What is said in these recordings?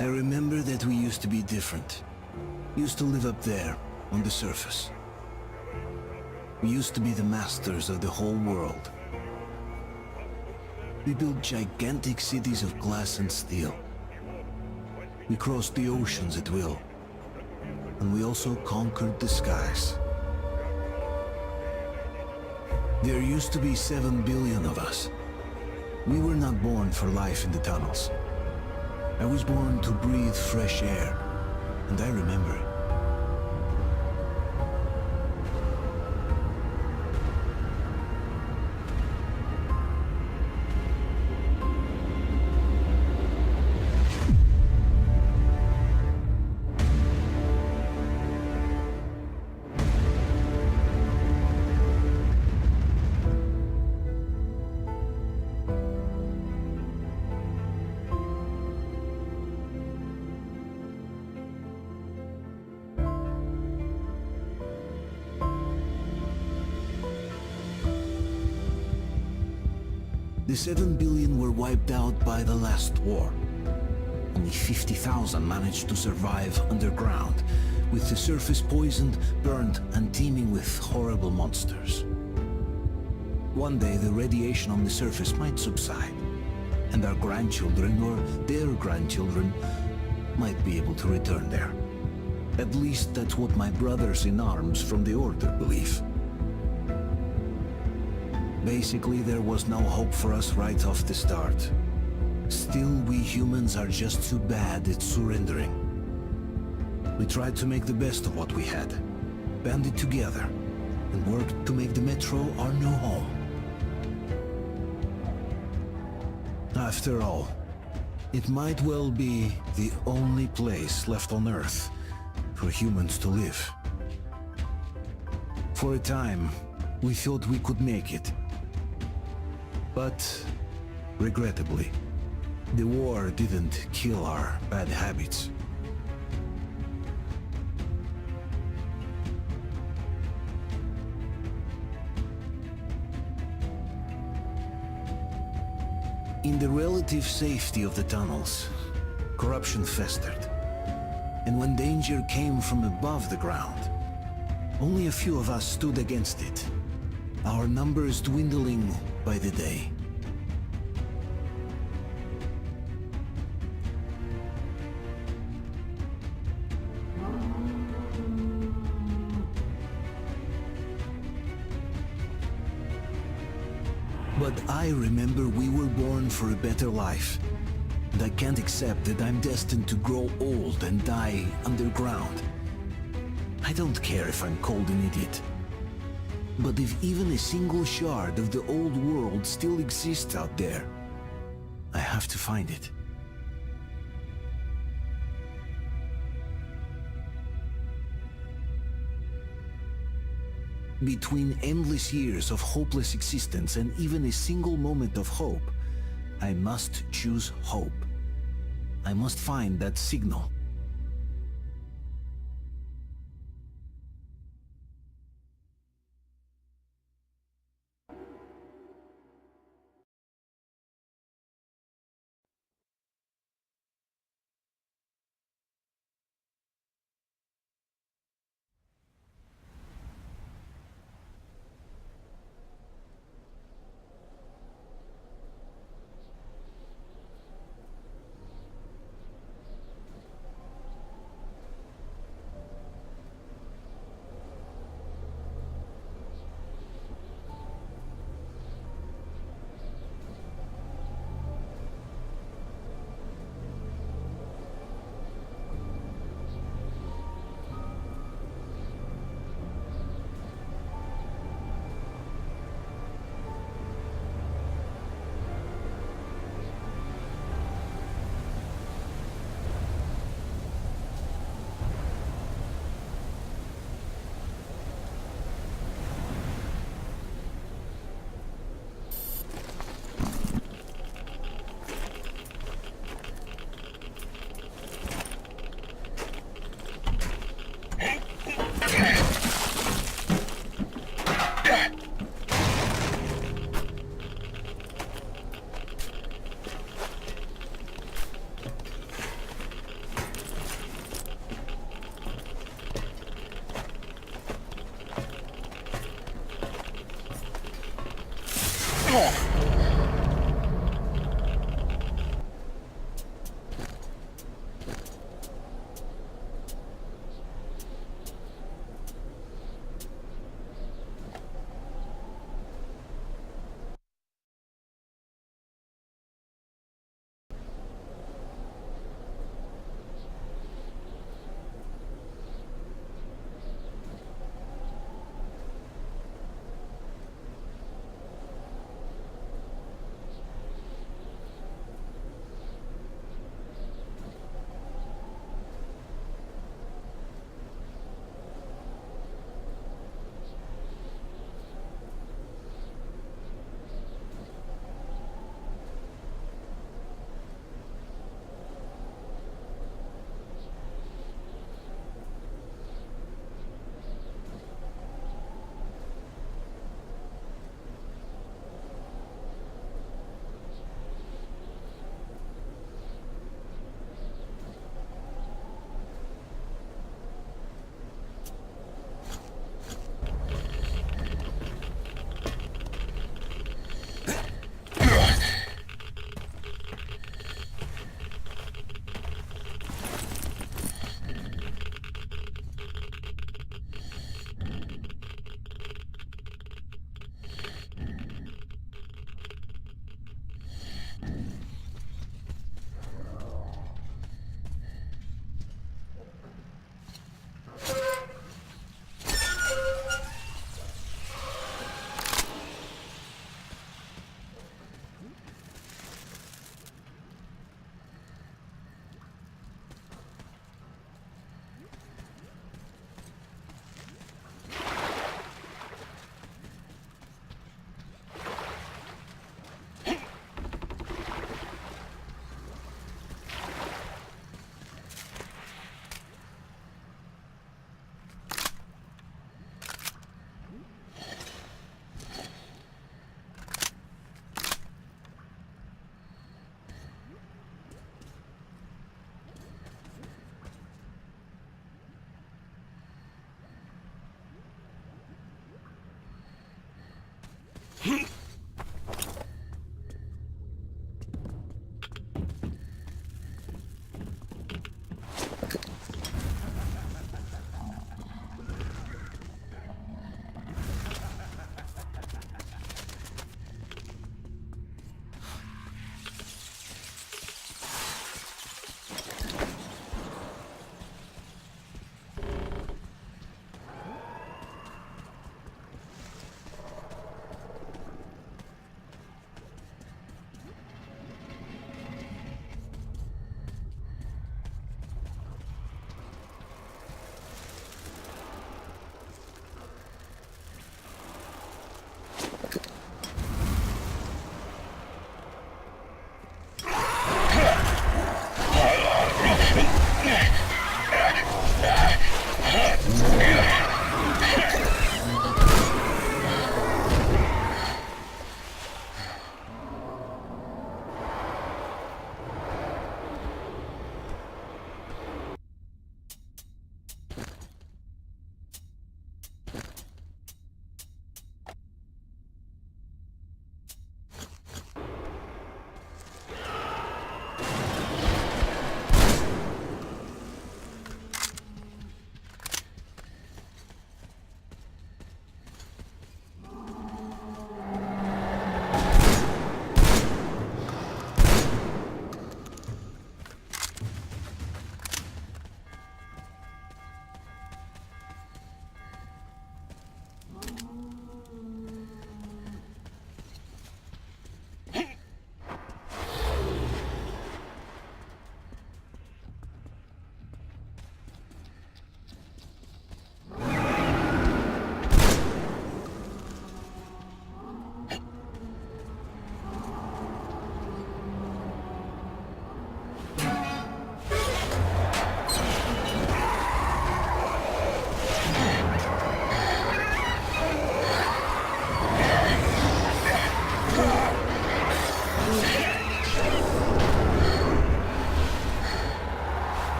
I remember that we used to be different. Used to live up there, on the surface. We used to be the masters of the whole world. We built gigantic cities of glass and steel. We crossed the oceans at will. And we also conquered the skies. There used to be 7 billion of us. We were not born for life in the tunnels. I was born to breathe fresh air, and I remember it. The 7 billion were wiped out by the last war. Only 50,000 managed to survive underground, with the surface poisoned, burned, and teeming with horrible monsters. One day the radiation on the surface might subside, and our grandchildren or their grandchildren might be able to return there. At least that's what my brothers in arms from the Order believe. Basically, there was no hope for us right off the start. Still, we humans are just too bad at surrendering. We tried to make the best of what we had, banded together, and worked to make the Metro our new home. After all, it might well be the only place left on Earth for humans to live. For a time, we thought we could make it. But, regrettably, the war didn't kill our bad habits. In the relative safety of the tunnels, corruption festered. And when danger came from above the ground, only a few of us stood against it, our numbers dwindling by the day. But I remember we were born for a better life, and I can't accept that I'm destined to grow old and die underground. I don't care if I'm called an idiot. But if even a single shard of the old world still exists out there, I have to find it. Between endless years of hopeless existence and even a single moment of hope, I must choose hope. I must find that signal.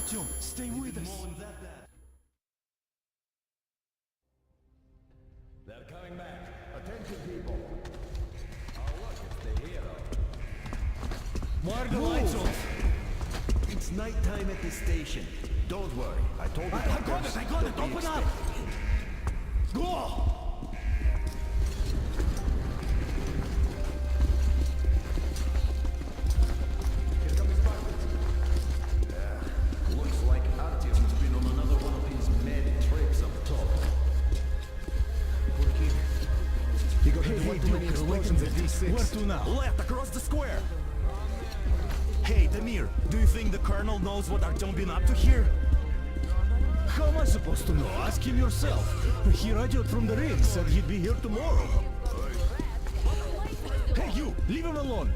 Artyom, stay with us. They're coming back. Attention, people. Oh, look, it's the hero. Why are the lights off? It's nighttime at the station. Don't worry, I told you. I got it, open up! Go! Here comes Spartans. Looks like Artyom's been on another one of his mad trips up top. We're here. Hey, Duke, explosions at D6. Where to now? Left, across the square. Hey, Damir, do you think the Colonel knows what Artyom been up to here? How am I supposed to know? Ask him yourself. He radioed from the rig, said he'd be here tomorrow. Hey, you! Leave him alone!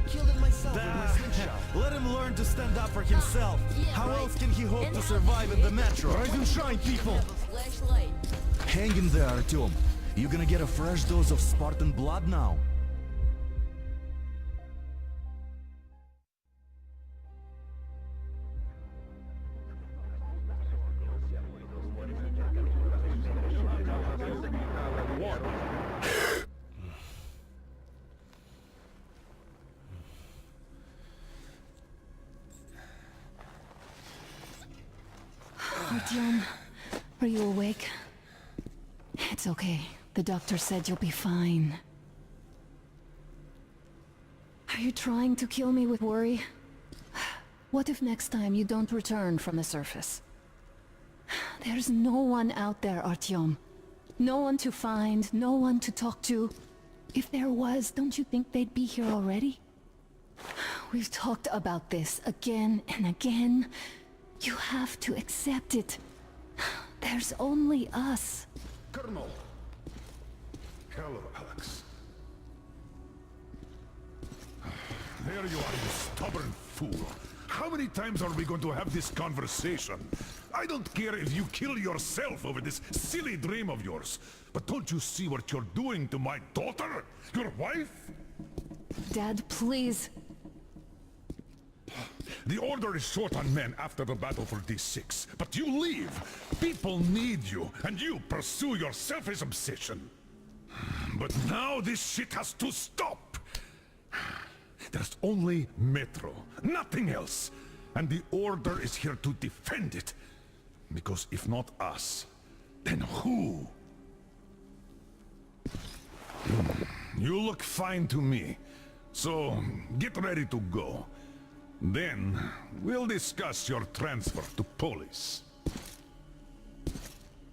Killed it myself with my slingshot. Let him learn to stand up for himself. How else can he hope to survive in the Matro? Rise and shine, people! Hang in there, Artyom. You're gonna get a fresh dose of Spartan blood now. Artyom, are you awake? It's okay. The doctor said you'll be fine. Are you trying to kill me with worry? What if next time you don't return from the surface? There's no one out there, Artyom. No one to find, no one to talk to. If there was, don't you think they'd be here already? We've talked about this again and again. You have to accept it. There's only us. Colonel! Hello, Alex. There you are, you stubborn fool. How many times are we going to have this conversation? I don't care if you kill yourself over this silly dream of yours. But don't you see what you're doing to my daughter? Your wife? Dad, please. The Order is short on men after the battle for D6, but you leave. People need you, and you pursue your selfish obsession. But now this shit has to stop. There's only Matro, nothing else. And the Order is here to defend it. Because if not us, then who? You look fine to me. So, get ready to go. Then, we'll discuss your transfer to Polis.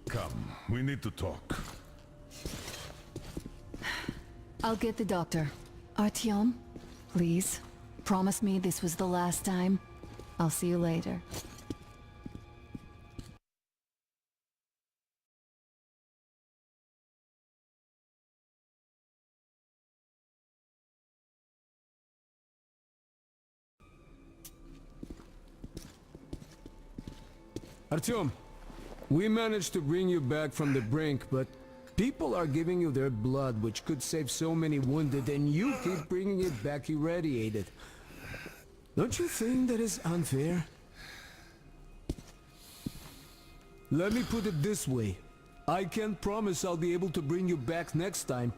Come, we need to talk. I'll get the doctor. Artyom, please. Promise me this was the last time. I'll see you later. Artyom, we managed to bring you back from the brink, but people are giving you their blood, which could save so many wounded, and you keep bringing it back irradiated. Don't you think that is unfair? Let me put it this way. I can't promise I'll be able to bring you back next time.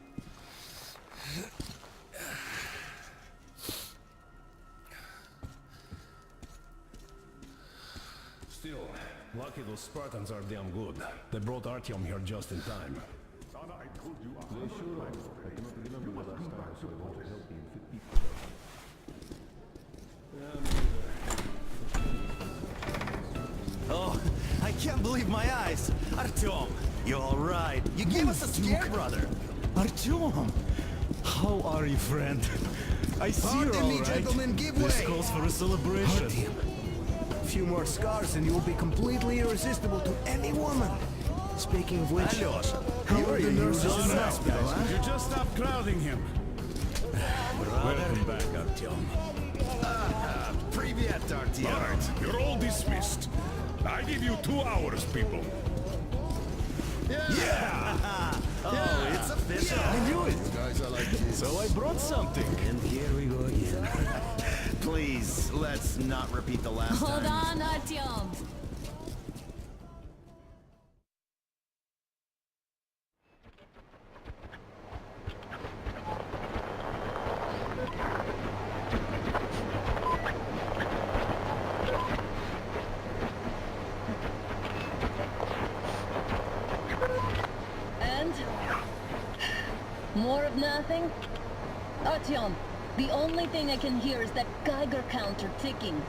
Still, lucky those Spartans are damn good. They brought Artyom here just in time. Oh, I can't believe my eyes. Artyom, you all right? You gave us a scare, brother. Artyom! How are you, friend? I see you're Pardon all me, right. gentlemen, give This way. calls for a celebration. Artyom, a few more scars and you'll be completely irresistible to any woman. Speaking of which, Alyosha, how are the nurses in the All right, hospital, guys, huh? could you just stop crowding him? Welcome back, Artyom. Привет, Artyom. All right, you're all dismissed. I give you 2 hours, people. Oh, it's official. I knew it! So I brought something. And here we go again. Please, let's not repeat the last Hold time. on, Artyom. And? More of nothing? Artyom, the only thing I can hear is that Geiger counter ticking.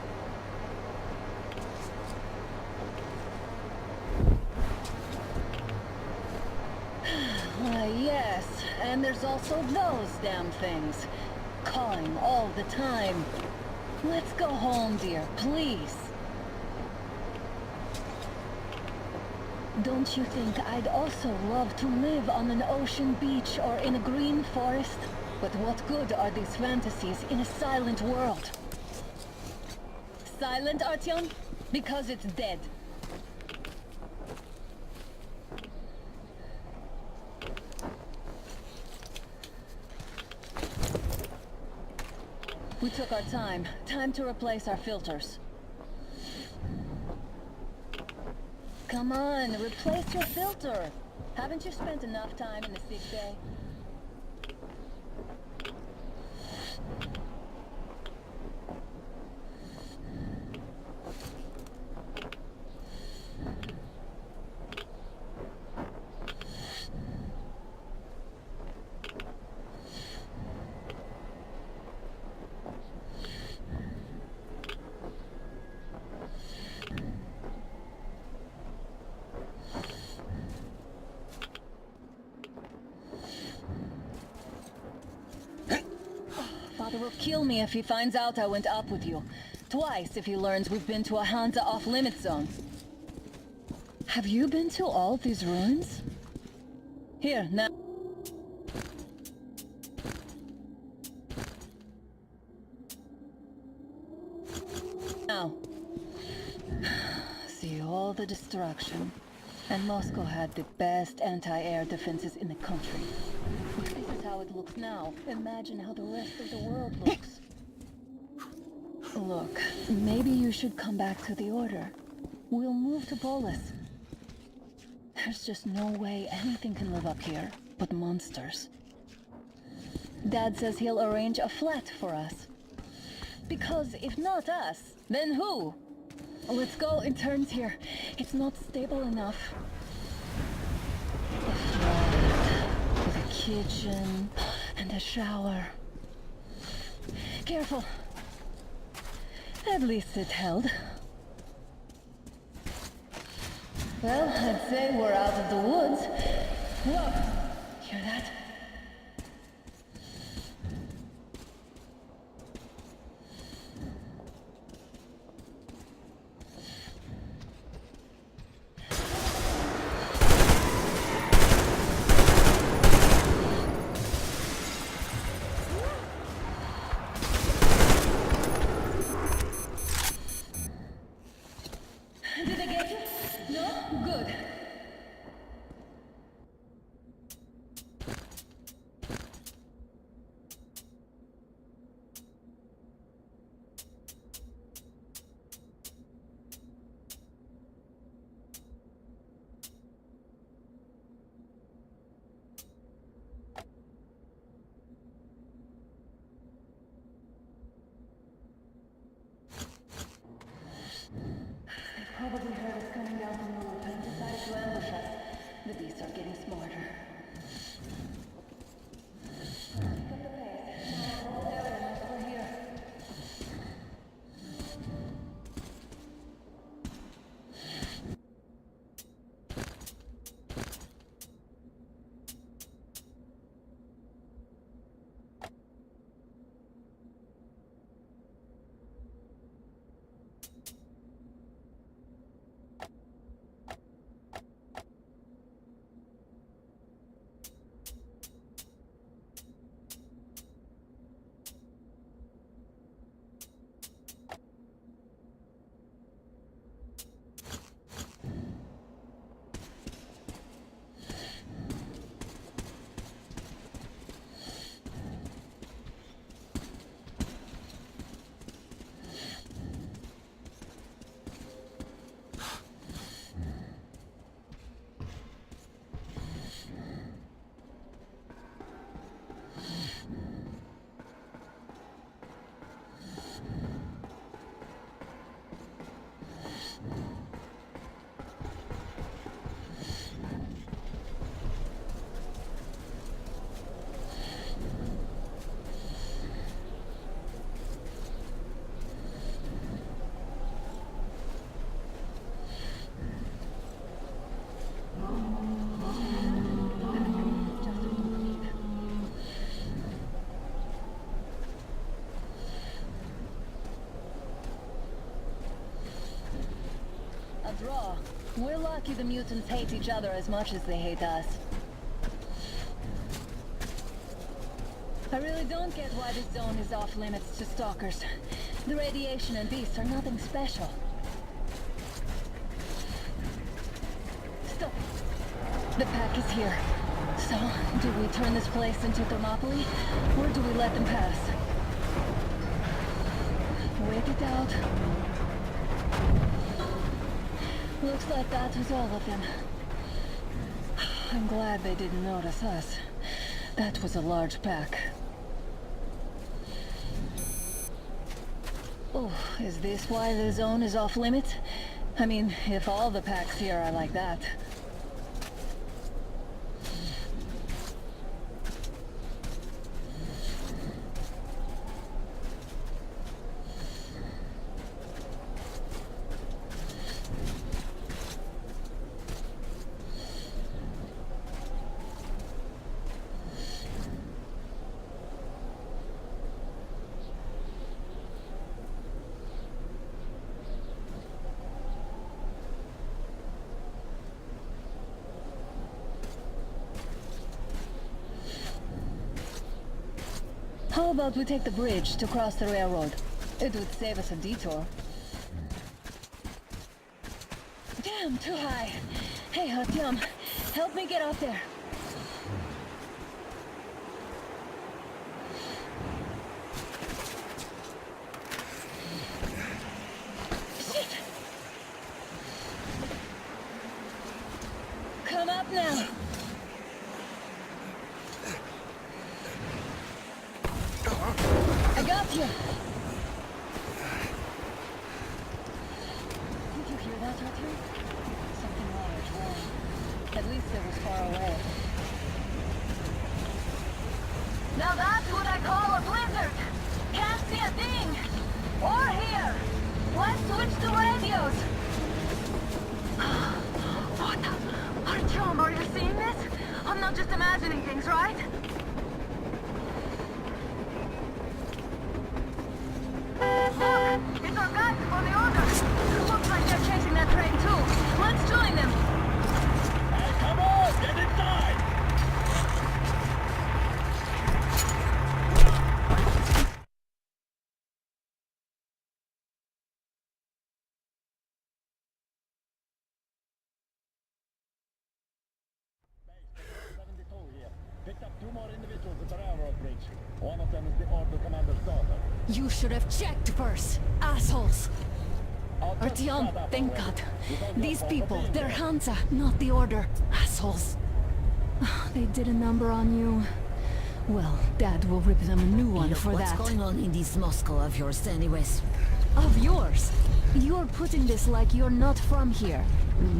Why, yes, and there's also those damn things. Calling all the time. Let's go home, dear, please. Don't you think I'd also love to live on an ocean beach or in a green forest? But what good are these fantasies in a silent world? Silent, Artyom? Because it's dead. We took our time. Time to replace our filters. Come on, replace your filter. Haven't you spent enough time in the sick bay? Father will kill me if he finds out I went up with you. Twice if he learns we've been to a Hansa off-limit zone. Have you been to all these ruins? Here, now. Now. See all the destruction. And Moscow had the best anti-air defenses in the country. If this is how it looks now, imagine how the rest of the world looks. Look, maybe you should come back to the Order. We'll move to Polis. There's just no way anything can live up here but monsters. Dad says he'll arrange a flat for us. Because if not us, then who? Let's go in turns here. It's not stable enough. A flat with a kitchen and a shower. Careful. At least it held. Well, I'd say we're out of the woods. Whoa! Hear that? Did I get you? No? Good. Probably heard us coming down from the left side. Draw. We're lucky the mutants hate each other as much as they hate us. I really don't get why this zone is off limits to stalkers. The radiation and beasts are nothing special. Stop. The pack is here. So, do we turn this place into Thermopylae, or do we let them pass? Wait it out. Looks like that was all of them. I'm glad they didn't notice us. That was a large pack. Oh, is this why the zone is off limits? I mean, if all the packs here are like that. How about we take the bridge to cross the railroad? It would save us a detour. Damn, too high. Hey, Artyom, help me get up there. Shit! Come up now. I got you! Did you hear that, Artyom? Something large, warm. At least it was far away. Now that's what I call a blizzard! Can't see a thing! Or hear! Let's switch to radios! What the? Artyom, are you seeing this? I'm not just imagining things, right? Look! It's our guys for the order! Looks like they're chasing that train too. Let's join them! Hey, come on! Get inside! Picked up 2 more individuals at the railroad bridge. One of them is the Order Commander's daughter. You should have checked first, assholes! Artyom, thank God. These people, they're Hansa, not the Order. Assholes. They did a number on you. Well, Dad will rip them a new one for that. What's going on in this Moscow of yours anyways? Of yours? You're putting this like you're not from here.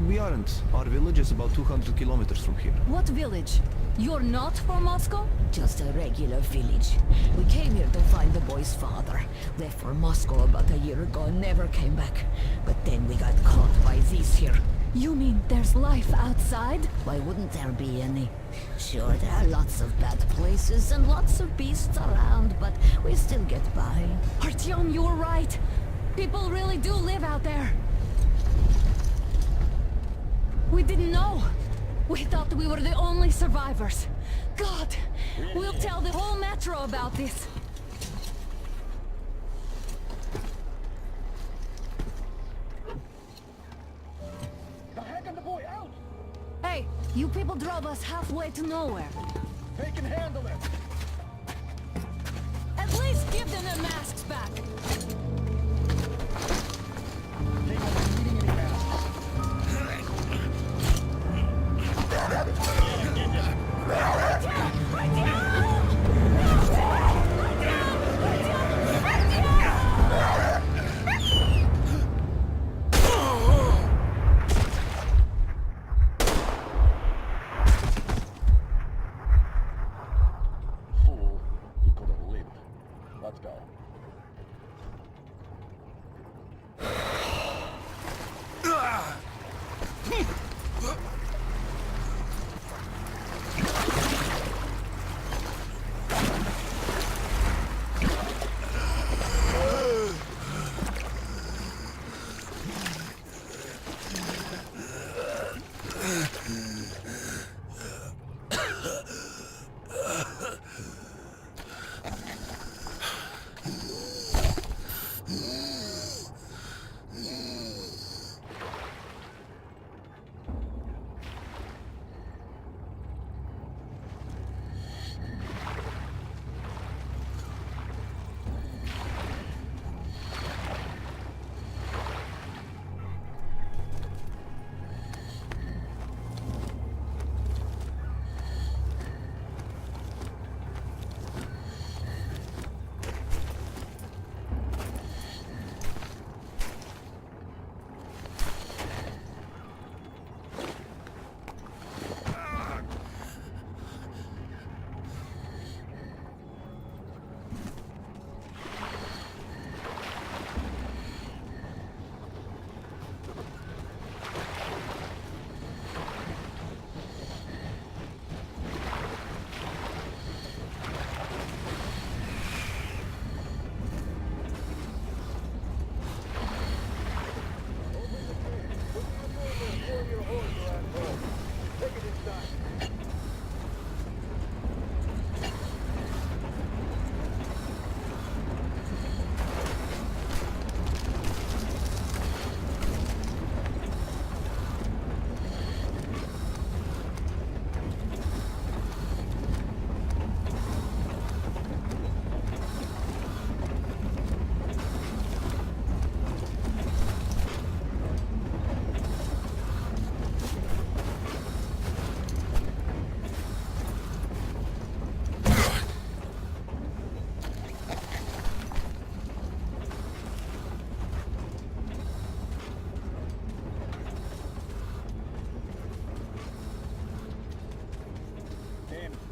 We aren't. Our village is about 200 kilometers from here. What village? You're not from Moscow? Just a regular village. We came here to find the boy's father. Left for Moscow about a year ago and never came back. But then we got caught by these here. You mean there's life outside? Why wouldn't there be any? Sure, there are lots of bad places and lots of beasts around, but we still get by. Artyom, you were right. People really do live out there. We didn't know. We thought we were the only survivors. God, we'll tell the whole Matro about this. Hey, you people drove us halfway to nowhere. They can handle it. At least give them their masks back. Fool, he could have lived. Let's go.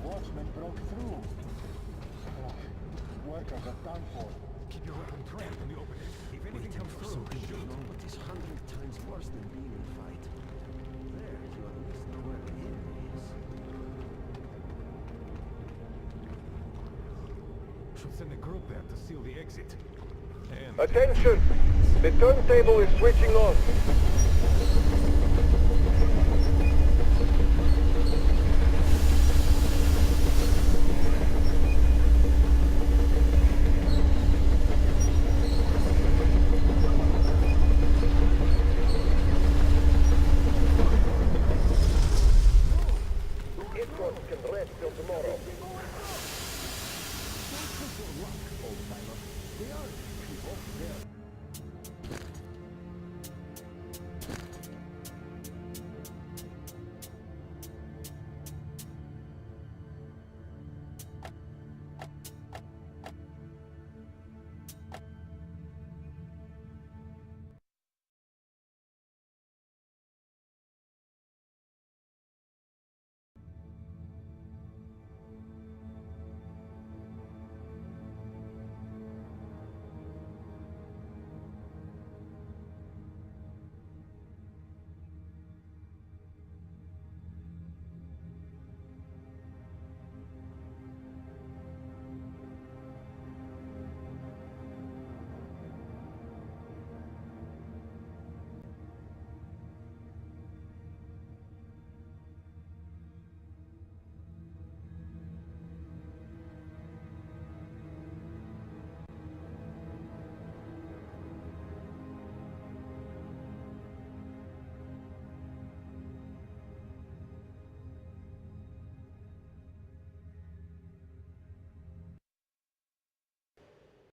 Watchmen broke through. Workers are done for. Keep your weapon trained in the open. If anything comes through, shoot. But it's 100 times worse than being in a fight. There, you at least know where the enemy is. Should send a group there to seal the exit. And Attention! The turntable is switching on.